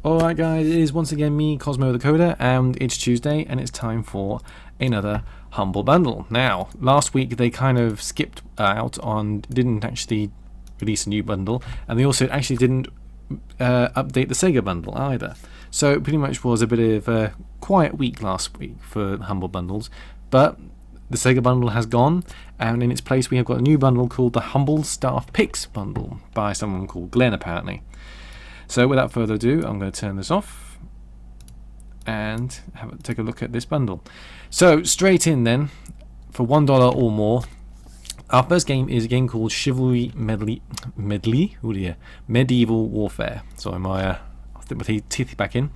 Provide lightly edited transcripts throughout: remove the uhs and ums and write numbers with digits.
Alright guys, it is once again me, Cosmo the Coder, and it's Tuesday and it's time for another Humble Bundle. Now, last week they kind of skipped out on, didn't actually release a new bundle, and they also actually didn't update the Sega bundle either. So it pretty much was a bit of a quiet week last week for Humble Bundles, but the Sega bundle has gone, and in its place we have got a new bundle called the Humble Staff Picks bundle by someone called Glenn apparently. So without further ado, I'm going to turn this off and take a look at this bundle. So straight in then, for $1 or more, our first game is a game called Chivalry Medley. Oh dear, Medieval Warfare. Sorry, I'll stick my teeth back in.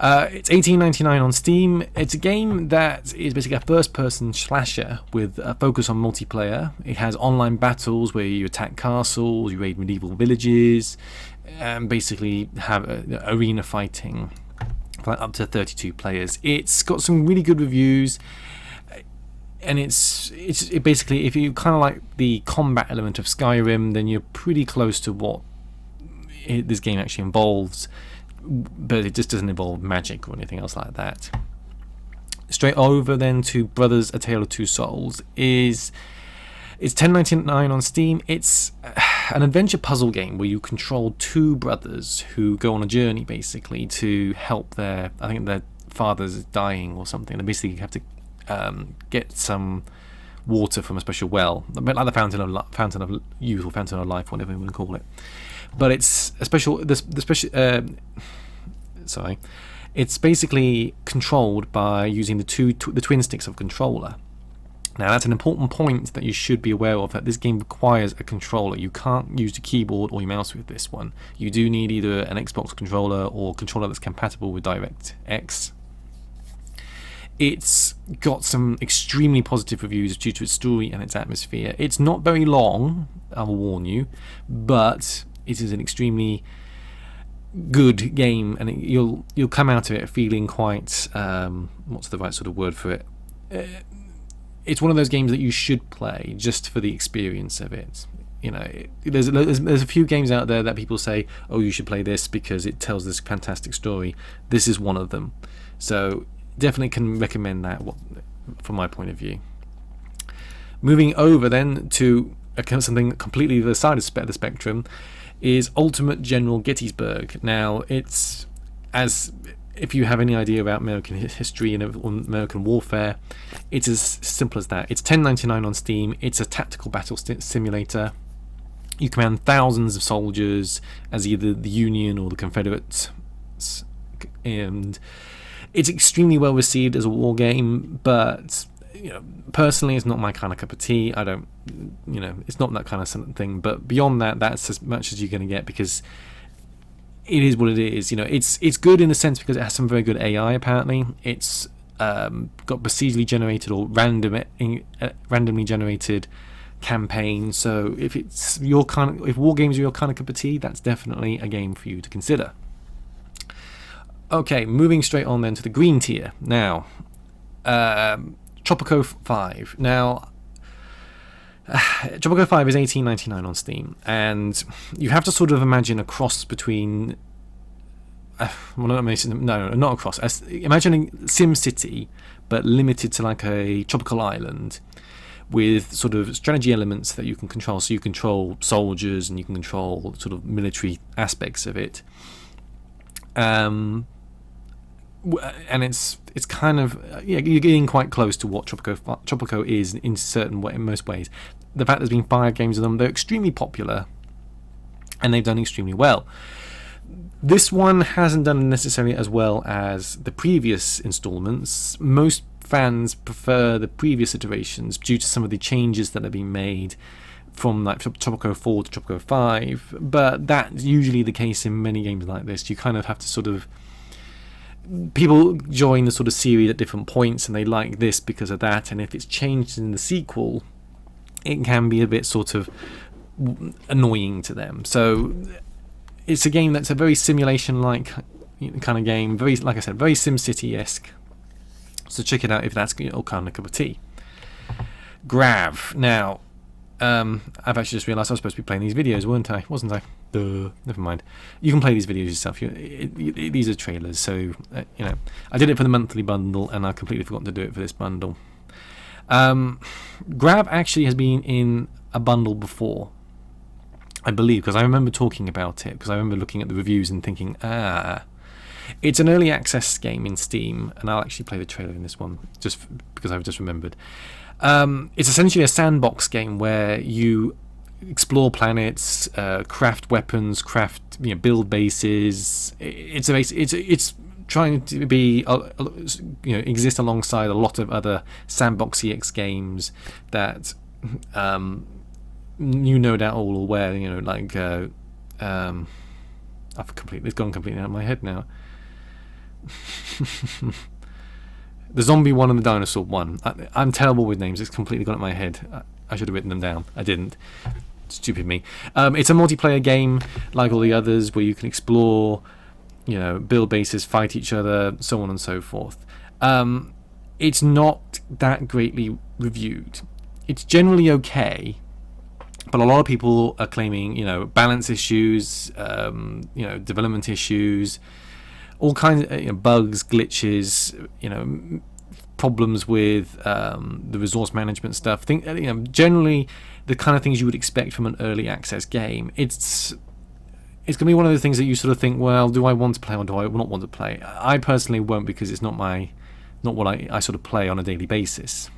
It's $18.99 on Steam. It's a game that is basically a first-person slasher with a focus on multiplayer. It has online battles where you attack castles, you raid medieval villages, and basically have arena fighting for up to 32 players. It's got some really good reviews, and it's basically, if you kind of like the combat element of Skyrim, then you're pretty close to what this game actually involves, but it just doesn't involve magic or anything else like that. Straight over then to Brothers: A Tale of Two Souls. It's $10.99 on Steam. It's an adventure puzzle game where you control two brothers who go on a journey basically to help their father's dying or something. They basically have to get some water from a special well, a bit like the fountain of youth or fountain of life, whatever you want to call it. But it's a special. It's basically controlled by using the twin sticks of a controller. Now that's an important point that you should be aware of, that this game requires a controller. You can't use the keyboard or your mouse with this one. You do need either an Xbox controller or a controller that's compatible with DirectX. It's got some extremely positive reviews due to its story and its atmosphere. It's not very long, I will warn you, but it is an extremely good game, and you'll come out of it feeling quite what's the right sort of word for it? It's one of those games that you should play just for the experience of it. You know, there's a few games out there that people say, oh, you should play this because it tells this fantastic story. This is one of them. So definitely can recommend that from my point of view. Moving over then to something completely the side of the spectrum is Ultimate General Gettysburg. Now, if you have any idea about American history and American warfare, it's as simple as that. It's $10.99 on Steam. It's a tactical battle simulator. You command thousands of soldiers as either the Union or the Confederates, and it's extremely well received as a war game, but personally it's not my kind of cup of tea. I don't, it's not that kind of thing. But beyond that, that's as much as you're going to get, because it is what it is. It's good in a sense because it has some very good AI. Apparently, it's got procedurally generated or randomly generated campaign. So if war games are your kind of cup of tea, that's definitely a game for you to consider. Okay, moving straight on then to the green tier. Now, Tropico V. Now, Tropico V is $18.99 on Steam, and you have to sort of imagine a cross between not a cross. Imagining SimCity, but limited to like a tropical island with sort of strategy elements that you can control. So you control soldiers and you can control sort of military aspects of it. And it's kind of you're getting quite close to what Tropico is in most ways. The fact there's been 5 games of them, they're extremely popular, and they've done extremely well. This one hasn't done necessarily as well as the previous installments. Most fans prefer the previous iterations due to some of the changes that have been made from like Tropico 4 to Tropico 5, but that's usually the case in many games like this. You kind of have to sort of, people join the sort of series at different points and they like this because of that, and if it's changed in the sequel, it can be a bit sort of annoying to them. So it's a game that's a very simulation-like kind of game, very, like I said, very SimCity-esque. So check it out if that's your kind of cup of tea. Grav. Now, I've actually just realised I was supposed to be playing these videos, wasn't I? Never mind. You can play these videos yourself. These are trailers, so I did it for the monthly bundle, and I completely forgot to do it for this bundle. Grab actually has been in a bundle before, I believe, because I remember talking about it, because I remember looking at the reviews and thinking, it's an early access game in Steam, and I'll actually play the trailer in this one, just because I've just remembered. It's essentially a sandbox game where you explore planets, craft weapons, build bases. It's trying to be exist alongside a lot of other sandbox EX games that you no doubt all aware. It's gone completely out of my head now. The zombie one and the dinosaur one. I'm terrible with names. It's completely gone out of my head. I should have written them down. I didn't. Stupid me. It's a multiplayer game like all the others, where you can explore, build bases, fight each other, so on and so forth. It's not that greatly reviewed. It's generally okay, but a lot of people are claiming, balance issues, development issues, all kinds of bugs, glitches, problems with the resource management stuff. Generally the kind of things you would expect from an early access game. It's going to be one of the things that you sort of think, well, do I want to play or do I not want to play? I personally won't, because it's not what I sort of play on a daily basis.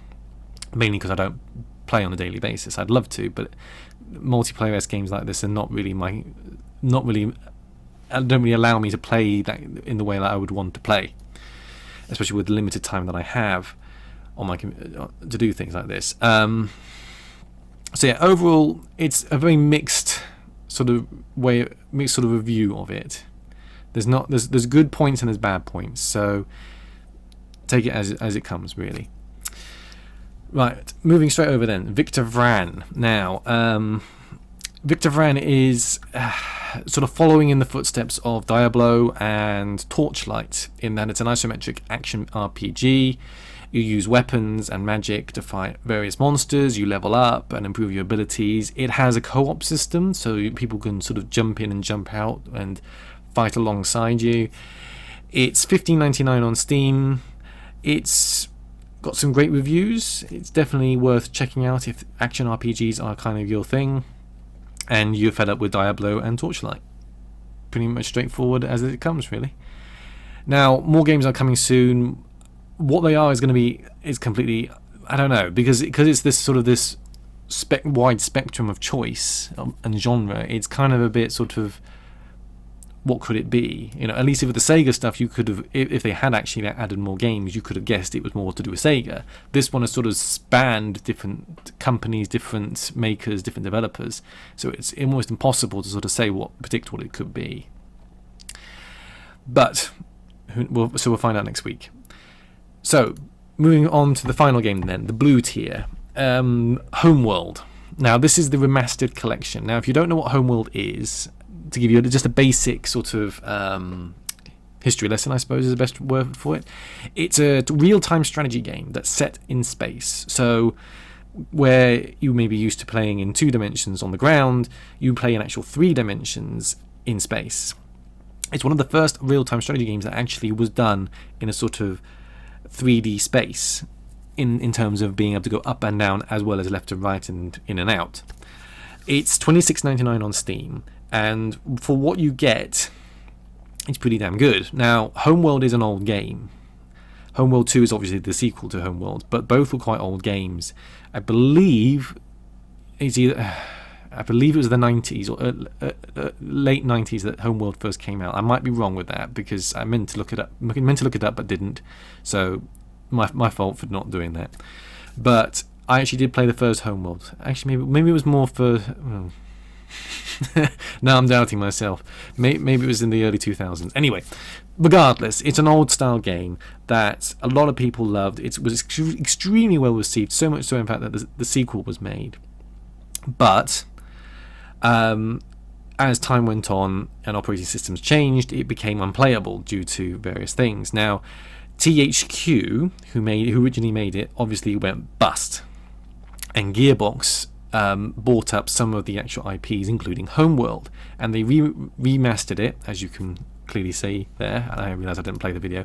Mainly because I don't play on a daily basis. I'd love to, but multiplayer games like this are don't really allow me to play that in the way that I would want to play, especially with the limited time that I have on my to do things like this. So yeah, overall, it's a very mixed sort of review of it. There's good points and there's bad points, so take it as it comes, really. Right, moving straight over then. Victor Vran. Now, Victor Vran is sort of following in the footsteps of Diablo and Torchlight, in that it's an isometric action RPG. You use weapons and magic to fight various monsters, you level up and improve your abilities. It has a co-op system, so people can sort of jump in and jump out and fight alongside you. It's $15.99 on Steam. It's got some great reviews. It's definitely worth checking out if action RPGs are kind of your thing and you're fed up with Diablo and Torchlight. Pretty much straightforward as it comes, really. Now, more games are coming soon. What they are is completely, I don't know, because it's this sort of this wide spectrum of choice and genre. It's kind of a bit sort of, what could it be? At least with the Sega stuff, you could have, if they had actually added more games, you could have guessed it was more to do with Sega. This one has sort of spanned different companies, different makers, different developers, so it's almost impossible to sort of predict what it could be. But we'll find out next week. So moving on to the final game then, the blue tier, Homeworld. Now this is the remastered collection. Now if you don't know what Homeworld is, to give you just a basic sort of history lesson, I suppose is the best word for it. It's a real-time strategy game that's set in space. So where you may be used to playing in 2 dimensions on the ground, you play in actual 3 dimensions in space. It's one of the first real-time strategy games that actually was done in a sort of 3D space, in terms of being able to go up and down as well as left and right and in and out. It's $26.99 on Steam. And for what you get, it's pretty damn good. Now, Homeworld is an old game. Homeworld 2 is obviously the sequel to Homeworld, but both were quite old games. I believe it was the 90s or late 90s that Homeworld first came out. I might be wrong with that, because I meant to look it up but didn't. So my fault for not doing that. But I actually did play the first Homeworld. Actually, maybe it was more for... Now I'm doubting myself. Maybe it was in the early 2000s. Anyway, regardless, it's an old style game that a lot of people loved. It was extremely well received, so much so in fact that the sequel was made. But as time went on and operating systems changed, it became unplayable due to various things. Now, THQ, who originally made it, obviously went bust, and Gearbox bought up some of the actual IPs, including Homeworld, and they remastered it, as you can clearly see there. And I realise I didn't play the video.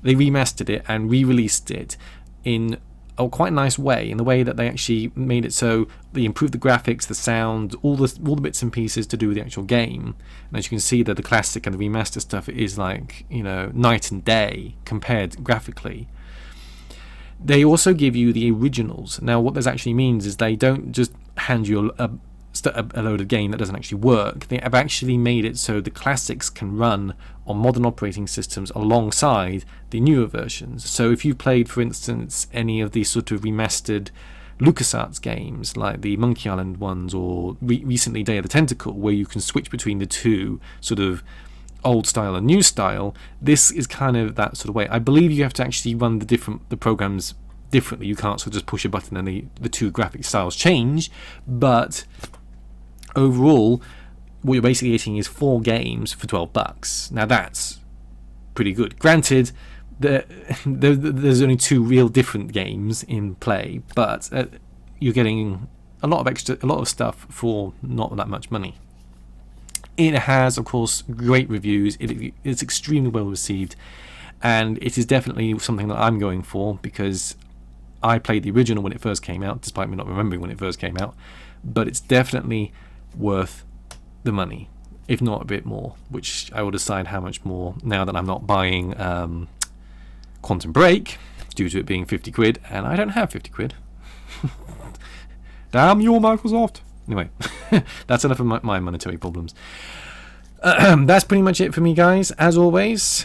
They remastered it and re-released it in a quite nice way, in the way that they actually made it so they improved the graphics, the sound, all the bits and pieces to do with the actual game. And as you can see, that the classic and the remaster stuff is like, you know, night and day compared graphically. They also give you the originals. Now, what this actually means is they don't just hand you a load of game that doesn't actually work. They have actually made it so the classics can run on modern operating systems alongside the newer versions. So if you played, for instance, any of these sort of remastered LucasArts games, like the Monkey Island ones, or recently Day of the Tentacle, where you can switch between the two sort of old style and new style, this is kind of that sort of way. I believe you have to actually run the programs differently. You can't sort of just push a button and the two graphic styles change, but overall what you're basically getting is 4 games for $12. Now that's pretty good. Granted, there's only 2 real different games in play, but you're getting a lot of stuff for not that much money. It has, of course, great reviews. It's extremely well received, and it is definitely something that I'm going for, because I played the original when it first came out, despite me not remembering when it first came out. But it's definitely worth the money, if not a bit more, which I will decide how much more now that I'm not buying Quantum Break, due to it being 50 quid, and I don't have 50 quid. Damn you, Microsoft. Anyway, that's enough of my monetary problems. That's pretty much it for me, guys. As always,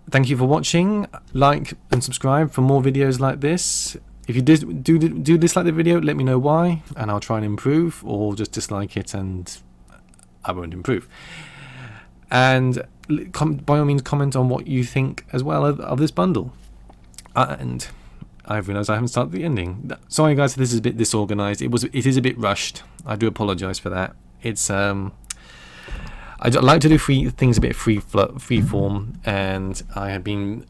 thank you for watching. Like and subscribe for more videos like this. If you do dislike the video, let me know why, and I'll try and improve, or just dislike it and I won't improve. And by all means, comment on what you think as well of this bundle. And I've realised I haven't started the ending. Sorry guys, this is a bit disorganised. It is a bit rushed. I do apologise for that. It's I like to do things a bit free form, and I have been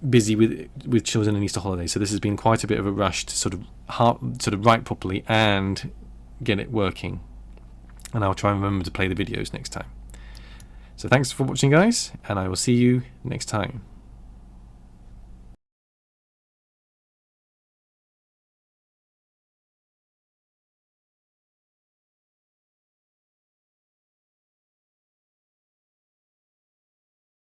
busy with children and Easter holidays, so this has been quite a bit of a rush to sort of write properly and get it working. And I'll try and remember to play the videos next time. So thanks for watching, guys, and I will see you next time.